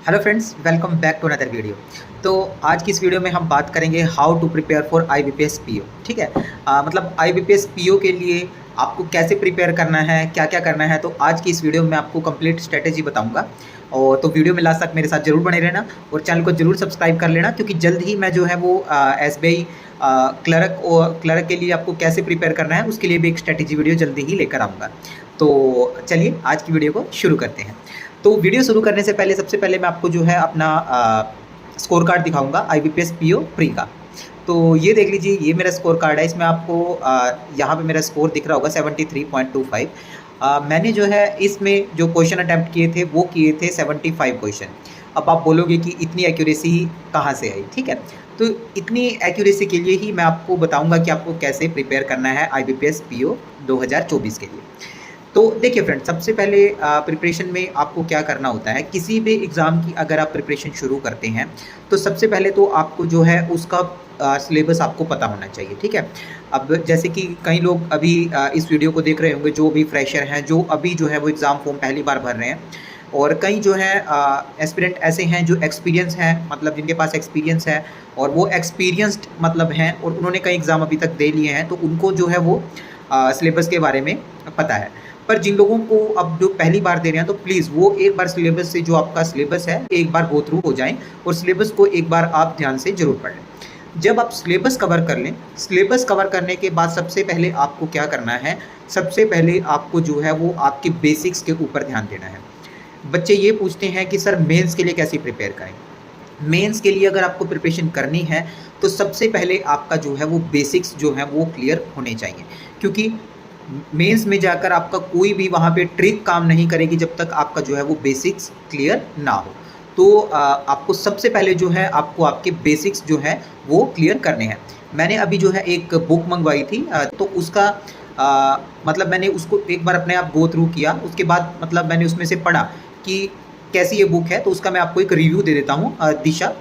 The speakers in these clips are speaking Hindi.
Hello friends, welcome back to another video. तो आज की इस वीडियो में हम बात करेंगे how to prepare for IBPS PO. ठीक है, मतलब आईबीपीएस पीओ के लिए आपको कैसे प्रिपेयर करना है, क्या क्या करना है। तो आज की इस वीडियो में आपको कंप्लीट स्ट्रेटेजी बताऊंगा। और तो वीडियो में लास्ट तक मेरे साथ जरूर बने रहना और चैनल को जरूर सब्सक्राइब कर लेना, क्योंकि जल्द ही मैं जो है वो एसबीआई क्लर्क के लिए आपको कैसे प्रिपेयर करना है उसके लिए भी एक स्ट्रेटेजी वीडियो जल्दी ही लेकर आऊँगा। तो चलिए आज की वीडियो को शुरू करते हैं। तो वीडियो शुरू करने से पहले सबसे पहले मैं आपको जो है अपना स्कोर कार्ड दिखाऊंगा आईबीपीएस पीओ प्री का। तो ये देख लीजिए, ये मेरा स्कोर कार्ड है। इसमें आपको यहाँ पे मेरा स्कोर दिख रहा होगा 73.25। मैंने जो है इसमें जो क्वेश्चन अटैम्प्ट किए थे वो किए थे 75 क्वेश्चन। अब आप बोलोगे कि इतनी एक्यूरेसी कहाँ से आई। ठीक है, तो इतनी एक्यूरेसी के लिए ही मैं आपको बताऊंगा कि आपको कैसे प्रिपेयर करना है आईबीपीएस पीओ 2024 के लिए। तो देखिए फ्रेंड, सबसे पहले प्रिपरेशन में आपको क्या करना होता है। किसी भी एग्ज़ाम की अगर आप प्रिपरेशन शुरू करते हैं तो सबसे पहले तो आपको जो है उसका सिलेबस आपको पता होना चाहिए। ठीक है, अब जैसे कि कई लोग अभी इस वीडियो को देख रहे होंगे जो भी फ्रेशर हैं, जो अभी जो है वो एग्ज़ाम फॉर्म पहली बार भर रहे हैं, और कई जो है एस्पिरेंट ऐसे हैं जो एक्सपीरियंस हैं, मतलब जिनके पास एक्सपीरियंस है और वो एक्सपीरियंस्ड मतलब हैं और उन्होंने कई एग्ज़ाम अभी तक दे लिए हैं, तो उनको जो है वो सिलेबस के बारे में पता है। पर जिन लोगों को अब जो पहली बार दे रहे हैं तो प्लीज़ वो एक बार सिलेबस से, जो आपका सिलेबस है, एक बार गो थ्रू हो जाएं और सिलेबस को एक बार आप ध्यान से ज़रूर पढ़ लें। जब आप सिलेबस कवर कर लें, सिलेबस कवर करने के बाद सबसे पहले आपको क्या करना है, सबसे पहले आपको जो है वो आपके बेसिक्स के ऊपर ध्यान देना है। बच्चे ये पूछते हैं कि सर मेंस के लिए कैसे प्रिपेयर करें। मेंस के लिए अगर आपको प्रिपरेशन करनी है तो सबसे पहले आपका जो है वो बेसिक्स जो है वो क्लियर होने चाहिए, क्योंकि मेंस में जाकर आपका कोई भी वहाँ पे ट्रिक काम नहीं करेगी जब तक आपका जो है वो बेसिक्स क्लियर ना हो। तो आपको सबसे पहले जो है आपको आपके बेसिक्स जो है वो क्लियर करने हैं। मैंने अभी जो है एक बुक मंगवाई थी, तो उसका मतलब मैंने उसको एक बार अपने आप गो थ्रू किया। उसके बाद मतलब मैंने उसमें से पढ़ा कि कैसी ये बुक है, तो उसका मैं आपको एक रिव्यू दे देता हूँ। दिशा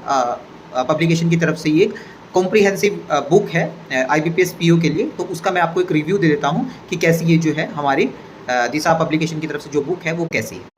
पब्लिकेशन की तरफ से ये एक कॉम्प्रिहेंसिव बुक है आईबीपीएस पीओ के लिए, तो उसका मैं आपको एक रिव्यू दे देता हूँ कि कैसी ये जो है हमारी दिशा पब्लिकेशन की तरफ से जो बुक है वो कैसी है।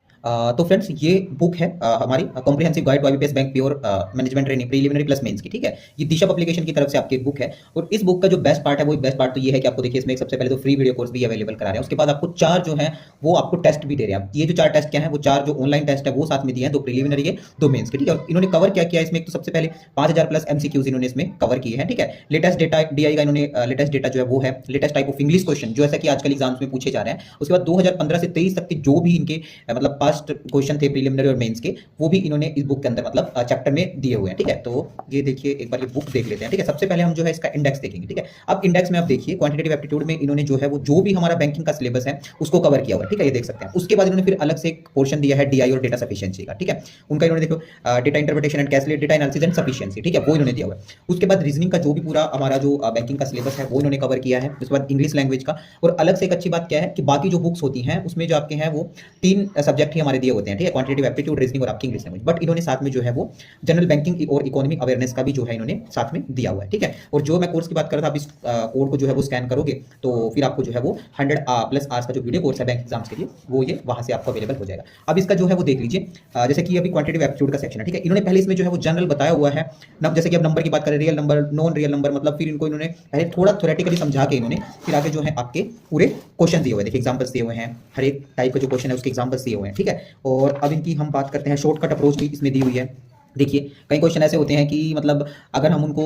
तो फ्रेंड्स, ये बुक है हमारी comprehensive guide to IBPS bank pure management training preliminary plus mains की। ठीक है, ये दिशा पब्लिकेशन की तरफ से आपकी एक बुक है। और इस बुक का जो बेस्ट पार्ट है, वो बेस्ट पार्ट तो ये है कि आपको देखिए इसमें सबसे पहले तो फ्री वीडियो कोर्स भी अवेलेबल करा रहे हैं। उसके बाद आपको 4 जो है वो आपको टेस्ट भी दे रहे हैं। ये जो 4 टेस्ट क्या है, वो 4 जो ऑनलाइन टेस्ट है वो साथ में दिए हैं, 2 प्रीलिमिनरी है, 2 मेंस के। ठीक है, और इन्होंने कवर क्या किया इसमें, एक तो सबसे पहले 5000 प्लस एमसीक्यूज इन्होंने इसमें कवर किए हैं। ठीक है, लेटेस्ट डेटा डीआई का इन्होंने लेटेस्ट डेटा जो है वो है, latest type of English question जो ऐसा कि आजकल एग्जाम्स में पूछे जा रहे हैं। उसके बाद 2015 से 23 तक के जो भी इनके मतलब पास्ट क्वेश्चन थे प्रीलिमिनरी और मेंस के, वो भी इन्होंने इस बुक के अंदर मतलब चैप्टर में दिए हुए हैं। ठीक है, तो ये देखिए एक बार ये बुक देख लेते हैं। ठीक है, सबसे पहले हम जो है इसका इंडेक्स देखेंगे। ठीक है, अब इंडेक्स में आप देखिए क्वांटिटेटिव एप्टीट्यूड में इन्होंने जो है वो जो भी हमारा बैंकिंग का सिलेबस है उसको कवर किया हुआ है। ठीक है, ये देख सकते हैं। उसके बाद इन्होंने फिर अलग से एक पोर्शन दिया है डीआई और डेटा सफिशिएंसी का। ठीक है, उनका इन्होंने देखो data interpretation and calculate data analysis and sufficiency. ठीक है, वो इन्होंने दिया हुआ है। उसके बाद रीजनिंग का जो भी पूरा हमारा जो बैंकिंग का सिलेबस है वो इन्होंने कवर किया है। उसके बाद इंग्लिश लैंग्वेज का, और अलग से एक अच्छी बात क्या है कि बाकी जो बुक्स होती हैं उसमें जो आपके हैं वो 3 सब्जेक्ट ही हमारे दिए होते हैं। ठीक है, क्वांटिटेटिव एप्टीट्यूड, रीजनिंग और आपकी इंग्लिश लैंग्वेज। बट इन्होंने साथ में जो है वो जनरल बैंकिंग और इकोनॉमिक अवेयरनेस का भी जो है इन्होंने साथ में दिया हुआ है। ठीक है, और जो मैं कोर्स की बात कर रहा था, आप इस कोड को जो है वो स्कैन करोगे तो फिर आपको जो है वो 100 प्लस आवर्स का जो वीडियो कोर्स है बैंक एग्जाम्स के लिए, वो ये वहां से आपको अवेलेबल हो जाएगा। अब इसका जो है वो देख लीजिए, जैसे कि अभी क्वांटिटेटिव एप्टीट्यूड का सेक्शन है। ठीक है, इन्होंने पहले इसमें जो है वो जनरल बताया हुआ है। जैसे कि अब नंबर की बात करें, real number, non real number, मतलब फिर इनको इन्होंने पहले थोड़ा थ्योरेटिकली समझा के इन्होंने फिर आगे जो है आपके पूरे क्वेश्चन दिए हुए हैं। देखिए एग्जाम्पल्स दिए हुए हैं, हर एक टाइप का जो क्वेश्चन है उसके एग्जाम्पल्स दिए हुए हैं। ठीक है, और अब इनकी हम बात करते हैं, शॉर्टकट अप्रोच भी इसमें दी हुई है। देखिए कई क्वेश्चन ऐसे होते हैं कि मतलब अगर हम उनको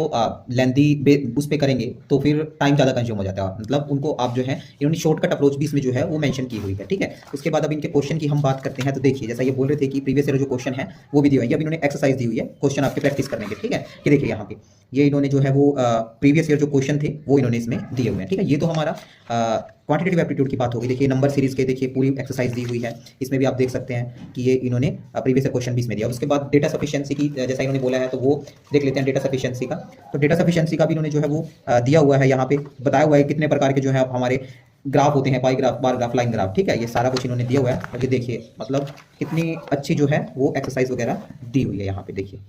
लेंथी उस पे करेंगे तो फिर टाइम ज़्यादा कंज्यूम हो जाता है, मतलब उनको आप जो है इन्होंने शॉर्टकट अप्रोच भी इसमें जो है वो मेंशन की हुई है। ठीक है, उसके बाद अब इनके क्वेश्चन की हम बात करते हैं। तो देखिए जैसा ये बोल रहे थे कि प्रीवियस ईयर जो क्वेश्चन है वो भी दिए हुए हैं। अब इन्होंने एक्सरसाइज दी हुई है क्वेश्चन आपके प्रैक्टिस करने के। ठीक है, कि देखिए यहाँ पे ये इन्होंने जो है वो प्रीवियस ईयर जो क्वेश्चन थे वो इन्होंने इसमें दिए हुए हैं। ठीक है, ये तो हमारा क्वांटिटेटिव एप्टीट्यूड की बात होगी। देखिए नंबर सीरीज के देखिए पूरी एक्सरसाइज दी हुई है, इसमें भी आप देख सकते हैं कि ये इन्होंने प्रीवियस क्वेश्चन भी इसमें दिया। उसके बाद डेटा सफिशिएंसी की जैसा इन्होंने बोला है तो वो देख लेते हैं डेटा सफिशिएंसी का। तो डेटा सफिशिएंसी का भी इन्होंने जो है वो दिया हुआ है, यहाँ पे बताया हुआ है कितने प्रकार के जो है हमारे ग्राफ होते हैं, pie graph, bar graph, line graph. ठीक है, ये सारा कुछ इन्होंने दिया हुआ है। और ये देखिए मतलब कितनी अच्छी जो है वो एक्सरसाइज वगैरह दी हुई है। यहाँ पे देखिए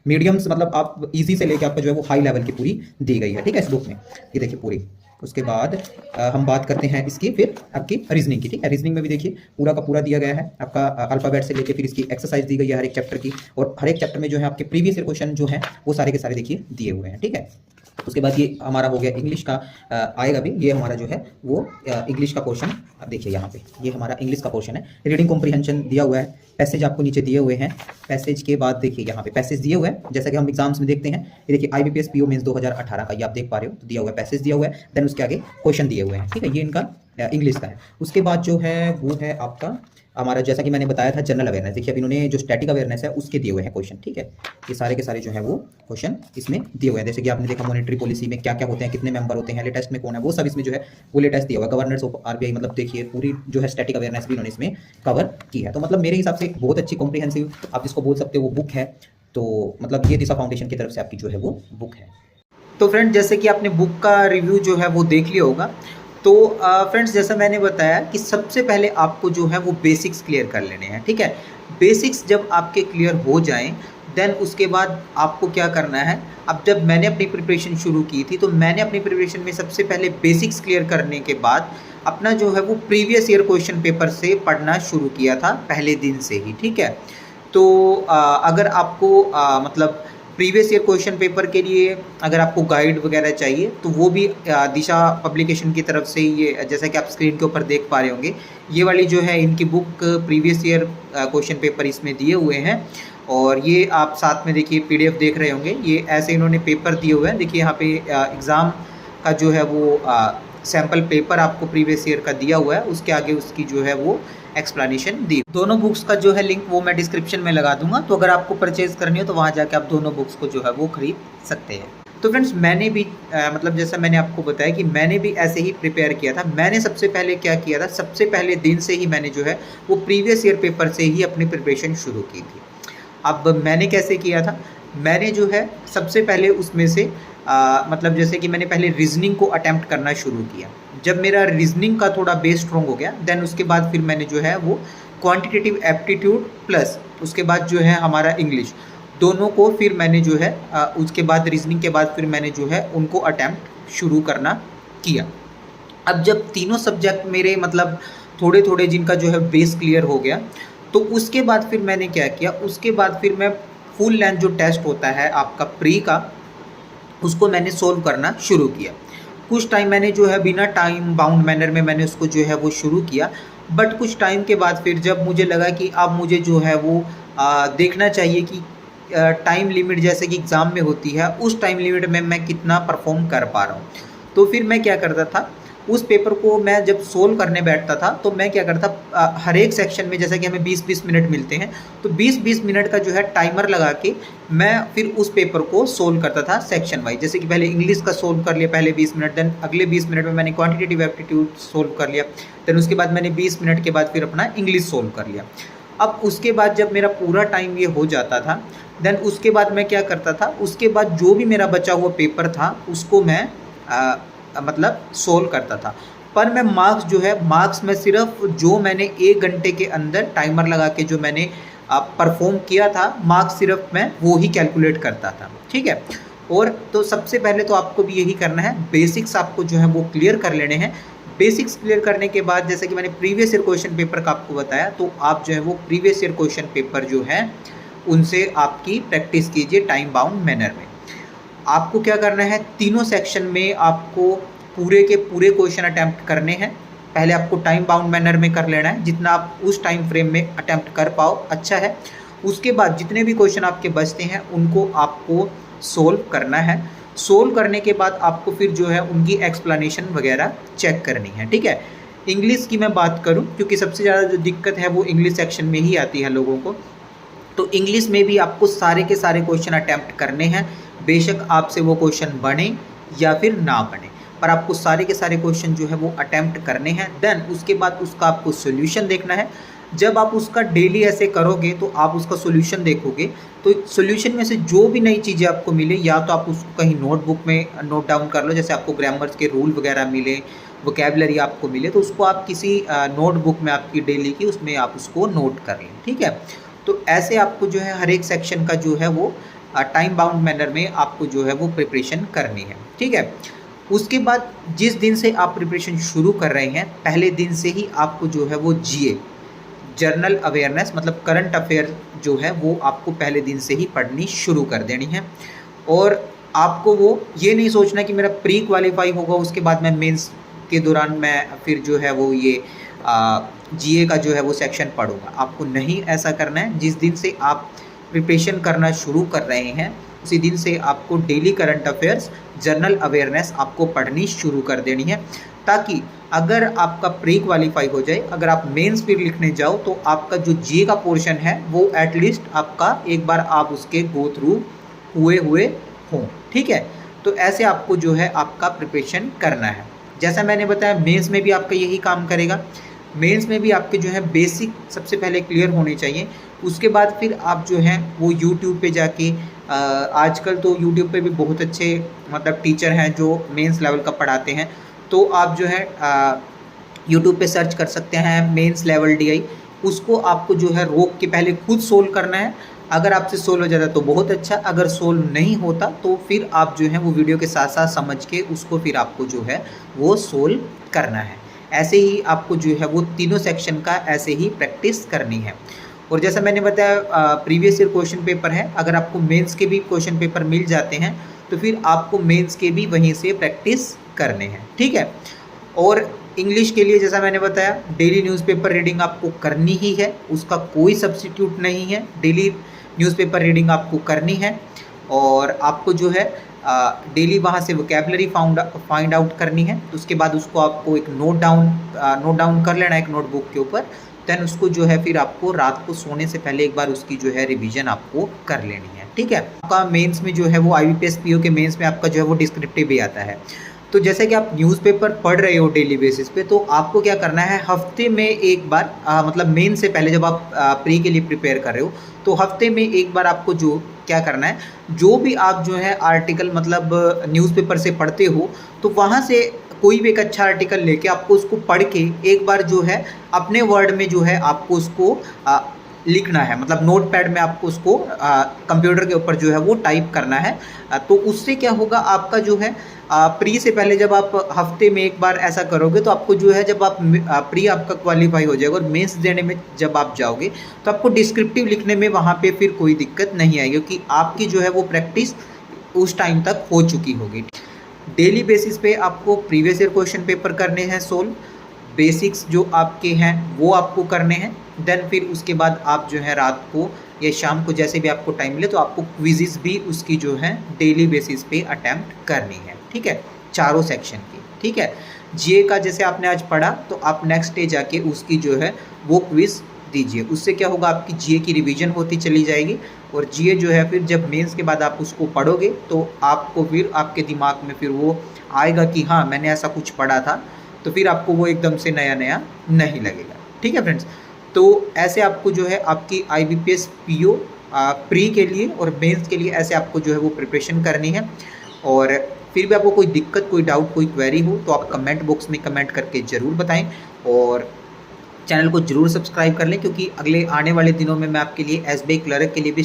मीडियम्स मतलब आप इजी से लेके आपका जो है वो हाई लेवल की पूरी दी गई है। ठीक है, इस बुक में ये देखिए पूरी उसके बाद हम बात करते हैं इसकी फिर आपकी रीजनिंग की। ठीक है, रीजनिंग में भी देखिए पूरा का पूरा दिया गया है आपका अल्फाबेट से लेके फिर इसकी एक्सरसाइज दी गई है हर एक चैप्टर की, और हर एक चैप्टर में जो है आपके प्रीवियस ईयर क्वेश्चन जो है वो सारे के सारे देखिए दिए हुए हैं। ठीक है, उसके बाद ये हमारा हो गया इंग्लिश का, आएगा भी ये हमारा जो है वो इंग्लिश का पोर्शन। अब देखिए यहाँ पे ये हमारा इंग्लिश का पोर्शन है, रीडिंग कॉम्प्रिहेंशन दिया हुआ है, पैसेज आपको नीचे दिए हुए हैं। पैसेज के बाद देखिए यहाँ पे पैसेज दिए हुए हैं, जैसा कि हम एग्जाम्स में देखते हैं। ये देखिए IBPS PO मेंस 2018 का ये आप देख पा रहे हो, तो दिया हुआ है, पैसेज दिया हुआ है, देन उसके आगे क्वेश्चन दिए हुए हैं। ठीक है, ये इनका इंग्लिश का है। उसके बाद जो है वो है आपका हमारा, जैसा कि मैंने बताया था, जनरल अवेयरनेस। देखिए अब इन्होंने जो स्टैटिक अवेयरनेस है उसके दिए हुए हैं क्वेश्चन। ठीक है, ये सारे के सारे जो है वो क्वेश्चन इसमें दिए हुए हैं। जैसे कि आपने देखा मॉनेटरी पॉलिसी में क्या क्या होते हैं, कितने मेंबर होते हैं, लेटेस्ट में कौन है, वो सब इसमें जो है वो लेटेस्ट दिया हुआ है। गवर्नर्स ऑफ RBI, मतलब देखिए पूरी जो है स्टैटिक अवेयरनेस भी इन्होंने इसमें कवर की है। तो मतलब मेरे हिसाब से बहुत अच्छी कॉम्प्रिहेंसिव आप जिसको बोल सकते हो वो बुक है। तो मतलब ये दिशा फाउंडेशन की तरफ से आपकी जो है वो बुक है। तो फ्रेंड जैसे कि आपने बुक का रिव्यू जो है वो देख लिया होगा। तो फ्रेंड्स जैसा मैंने बताया कि सबसे पहले आपको जो है वो बेसिक्स क्लियर कर लेने हैं। ठीक है, बेसिक्स जब आपके क्लियर हो जाएं देन उसके बाद आपको क्या करना है। अब जब मैंने अपनी प्रिपरेशन शुरू की थी तो मैंने अपनी प्रिपरेशन में सबसे पहले बेसिक्स क्लियर करने के बाद अपना जो है वो प्रीवियस ईयर क्वेश्चन पेपर से पढ़ना शुरू किया था पहले दिन से ही। ठीक है, तो अगर आपको मतलब प्रीवियस ईयर क्वेश्चन पेपर के लिए अगर आपको गाइड वगैरह चाहिए तो वो भी दिशा पब्लिकेशन की तरफ से, ये जैसा कि आप स्क्रीन के ऊपर देख पा रहे होंगे, ये वाली जो है इनकी book previous year question paper इसमें दिए हुए हैं। और ये आप साथ में देखिए PDF देख रहे होंगे, ये ऐसे इन्होंने पेपर दिए हुए हैं। देखिए यहाँ पे एग्ज़ाम का जो है वो सैम्पल पेपर आपको प्रीवियस ईयर का दिया हुआ है, उसके आगे उसकी जो है वो एक्सप्लेनेशन दी। दोनों बुक्स का जो है लिंक वो मैं डिस्क्रिप्शन में लगा दूंगा, तो अगर आपको परचेज करनी हो तो वहाँ जाके आप दोनों बुक्स को जो है वो खरीद सकते हैं। तो फ्रेंड्स मैंने भी मतलब जैसा मैंने आपको बताया कि मैंने भी ऐसे ही प्रिपेयर किया था। मैंने सबसे पहले क्या किया था, सबसे पहले दिन से ही मैंने जो है वो प्रीवियस ईयर पेपर से ही अपनी प्रिपरेशन शुरू की थी। अब मैंने कैसे किया था, मैंने जो है सबसे पहले उसमें से मतलब जैसे कि मैंने पहले रीजनिंग को अटैम्प्ट करना शुरू किया। जब मेरा रीजनिंग का थोड़ा बेस स्ट्रॉन्ग हो गया देन उसके बाद फिर मैंने जो है वो क्वांटिटेटिव एप्टीट्यूड प्लस उसके बाद जो है हमारा इंग्लिश, दोनों को फिर मैंने जो है उसके बाद रीजनिंग के बाद फिर मैंने जो है उनको अटैम्प्ट शुरू करना किया। अब जब तीनों सब्जेक्ट मेरे मतलब थोड़े थोड़े जिनका जो है बेस क्लियर हो गया तो उसके बाद फिर मैंने क्या किया, उसके बाद फिर मैं फुल लेंथ जो टेस्ट होता है आपका प्री का, उसको मैंने सोल्व करना शुरू किया। कुछ टाइम मैंने जो है बिना टाइम बाउंड मैनर में मैंने उसको जो है वो शुरू किया, बट कुछ टाइम के बाद फिर जब मुझे लगा कि अब मुझे जो है वो देखना चाहिए कि टाइम लिमिट जैसे कि एग्ज़ाम में होती है उस टाइम लिमिट में मैं कितना परफॉर्म कर पा रहा हूँ, तो फिर मैं क्या करता था, उस पेपर को मैं जब सोल्व करने बैठता था तो मैं क्या करता, हर एक सेक्शन में जैसे कि हमें 20-20 मिनट मिलते हैं तो 20-20 मिनट का जो है टाइमर लगा के मैं फिर उस पेपर को सोल्व करता था सेक्शन वाइज। जैसे कि पहले इंग्लिश का सोल्व कर लिया पहले 20 मिनट, देन अगले 20 मिनट में मैंने क्वांटिटेटिव एप्टीट्यूड सोल्व कर लिया, देन उसके बाद मैंने 20 मिनट के बाद फिर अपना इंग्लिश सोल्व कर लिया। अब उसके बाद जब मेरा पूरा टाइम ये हो जाता था देन उसके बाद मैं क्या करता था, उसके बाद जो भी मेरा बचा हुआ पेपर था उसको मैं मतलब सोल्व करता था। पर मैं मार्क्स जो है, मार्क्स में सिर्फ जो मैंने 1 घंटे के अंदर टाइमर लगा के जो मैंने परफॉर्म किया था, मार्क्स सिर्फ मैं वो ही कैलकुलेट करता था। ठीक है, और तो सबसे पहले तो आपको भी यही करना है, बेसिक्स आपको जो है वो क्लियर कर लेने हैं। बेसिक्स क्लियर करने के बाद जैसे कि मैंने प्रीवियस ईयर क्वेश्चन पेपर का आपको बताया, तो आप जो है वो प्रीवियस ईयर क्वेश्चन पेपर जो है उनसे आपकी प्रैक्टिस कीजिए टाइम बाउंड मैनर में। आपको क्या करना है, तीनों सेक्शन में आपको पूरे के पूरे क्वेश्चन अटैम्प्ट करने हैं। पहले आपको टाइम बाउंड मैनर में कर लेना है, जितना आप उस टाइम फ्रेम में अटैम्प्ट कर पाओ अच्छा है। उसके बाद जितने भी क्वेश्चन आपके बचते हैं उनको आपको सोल्व करना है। सोल्व करने के बाद आपको फिर जो है उनकी एक्सप्लेनेशन वगैरह चेक करनी है। ठीक है, इंग्लिश की मैं बात करूं क्योंकि सबसे ज़्यादा जो दिक्कत है वो इंग्लिश सेक्शन में ही आती है लोगों को, तो इंग्लिश में भी आपको सारे के सारे क्वेश्चन अटैम्प्ट करने हैं। बेशक आपसे वो क्वेश्चन बने या फिर ना बने, पर आपको सारे के सारे क्वेश्चन जो है वो अटैम्प्ट करने हैं। देन उसके बाद उसका आपको सोल्यूशन देखना है। जब आप उसका डेली ऐसे करोगे तो आप उसका सोल्यूशन देखोगे तो सोल्यूशन में से जो भी नई चीज़ें आपको मिले, या तो आप उसको कहीं नोटबुक में नोट डाउन कर लो, जैसे आपको ग्रामर्स के रूल वगैरह मिले, वोकेबलरी आपको मिले, तो उसको आप किसी नोटबुक में आपकी डेली की उसमें आप उसको नोट कर लें। ठीक है, तो ऐसे आपको जो है हर एक सेक्शन का जो है वो टाइम बाउंड मैनर में आपको जो है वो प्रिपरेशन करनी है। ठीक है, उसके बाद जिस दिन से आप प्रिपरेशन शुरू कर रहे हैं, पहले दिन से ही आपको जो है वो जीए, जनरल अवेयरनेस मतलब करंट अफेयर जो है वो आपको पहले दिन से ही पढ़नी शुरू कर देनी है। और आपको वो ये नहीं सोचना कि मेरा प्री क्वालिफाई होगा उसके बाद मैं मेंस के दौरान मैं फिर जो है वो ये जीए का जो है वो सेक्शन पढ़ूंगा। आपको नहीं ऐसा करना है। जिस दिन से आप प्रिपरेशन करना शुरू कर रहे हैं उसी दिन से आपको daily current affairs, general awareness आपको पढ़नी शुरू कर देनी है, ताकि अगर आपका प्री क्वालिफाई हो जाए, अगर आप मेंस फिर लिखने जाओ तो आपका जो जीए का पोर्शन है वो एटलीस्ट आपका एक बार आप उसके गो थ्रू हुए हों। ठीक है, तो ऐसे आपको जो है आपका प्रिपरेशन करना है। जैसा मैंने बताया मेंस में भी आपका यही काम करेगा। मेंस में भी आपके जो है बेसिक सबसे पहले क्लियर होने चाहिए। उसके बाद फिर आप जो है वो यूट्यूब पे जाके आजकल तो यूट्यूब पे भी बहुत अच्छे मतलब टीचर हैं जो मेंस लेवल का पढ़ाते हैं, तो आप जो है यूट्यूब पे सर्च कर सकते हैं मेंस लेवल डीआई। उसको आपको जो है रोक के पहले खुद सोल्व करना है। अगर आपसे सोल्व हो जाता तो बहुत अच्छा, अगर सोल्व नहीं होता तो फिर आप जो है वो वीडियो के साथ साथ समझ के उसको फिर आपको जो है वो सोल्व करना है। ऐसे ही आपको जो है वो तीनों सेक्शन का ऐसे ही प्रैक्टिस करनी है। और जैसा मैंने बताया प्रीवियस ईयर क्वेश्चन पेपर है, अगर आपको मेंस के भी क्वेश्चन पेपर मिल जाते हैं तो फिर आपको मेंस के भी वहीं से प्रैक्टिस करने हैं। ठीक है, और इंग्लिश के लिए जैसा मैंने बताया डेली न्यूज़पेपर रीडिंग आपको करनी ही है, उसका कोई सब्स्टिट्यूट नहीं है। डेली न्यूज़पेपर रीडिंग आपको करनी है और आपको जो है डेली वहाँ से वोकैबुलरी फाइंड आउट करनी है। तो उसके बाद उसको आपको एक नोट डाउन कर लेना है एक नोटबुक के ऊपर। देन उसको जो है फिर आपको रात को सोने से पहले एक बार उसकी जो है रिवीजन आपको कर लेनी है। ठीक है, आपका मेंस में जो है वो आईबीपीएस पीओ के मेंस में आपका जो है वो डिस्क्रिप्टिव भी आता है। तो जैसे कि आप न्यूज़पेपर पढ़ रहे हो डेली बेसिस पे, तो आपको क्या करना है हफ्ते में एक बार मतलब मेन से पहले जब आप प्री के लिए प्रिपेयर कर रहे हो तो हफ्ते में एक बार आपको जो क्या करना है, जो भी आप जो है आर्टिकल मतलब न्यूज़पेपर से पढ़ते हो तो वहाँ से कोई भी एक अच्छा आर्टिकल लेके आपको उसको पढ़ के एक बार जो है अपने वर्ड में जो है आपको उसको लिखना है। मतलब नोट पैड में आपको उसको कंप्यूटर के ऊपर जो है वो टाइप करना है। तो उससे क्या होगा, आपका जो है प्री से पहले जब आप हफ्ते में एक बार ऐसा करोगे तो आपको जो है जब आप प्री आपका क्वालिफाई हो जाएगा और मेंस देने में जब आप जाओगे तो आपको डिस्क्रिप्टिव लिखने में वहाँ पे फिर कोई दिक्कत नहीं आएगी, क्योंकि आपकी जो है वो प्रैक्टिस उस टाइम तक हो चुकी होगी। डेली बेसिस पे आपको प्रीवियस ईयर क्वेश्चन पेपर करने हैं सोल्व, बेसिक्स जो आपके हैं वो आपको करने हैं। देन फिर उसके बाद आप जो है रात को या शाम को जैसे भी आपको टाइम मिले तो आपको क्विज़ेस भी उसकी जो है डेली बेसिस पे अटैम्प्ट करनी है। ठीक है, चारों सेक्शन की। ठीक है, जीए का जैसे आपने आज पढ़ा तो आप नेक्स्ट डे जाके उसकी जो है वो क्विज़ दीजिए। उससे क्या होगा, आपकी जीए की रिवीजन होती चली जाएगी और जीए जो है फिर जब मेंस के बाद आप उसको पढ़ोगे तो आपको फिर आपके दिमाग में फिर वो आएगा कि हाँ मैंने ऐसा कुछ पढ़ा था, तो फिर आपको वो एकदम से नया नया नहीं लगेगा। ठीक है फ्रेंड्स, तो ऐसे आपको जो है आपकी आईबीपीएस पीओ प्री के लिए और मेंस के लिए ऐसे आपको जो है वो प्रिपरेशन करनी है। और फिर भी आपको कोई दिक्कत, कोई डाउट, कोई क्वेरी हो तो आप कमेंट बॉक्स में कमेंट करके ज़रूर बताएं और चैनल को ज़रूर सब्सक्राइब कर लें, क्योंकि अगले आने वाले दिनों में मैं आपके लिए एसबीआई क्लर्क के लिए भी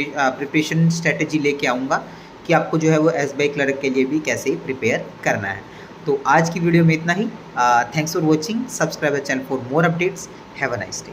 प्रिपरेशन स्ट्रेटेजी लेके आऊँगा कि आपको जो है वो एसबीआई क्लर्क के लिए भी कैसे प्रिपेयर करना है। तो आज की वीडियो में इतना ही। Thanks for watching, subscribe channel for more updates. Have a nice day.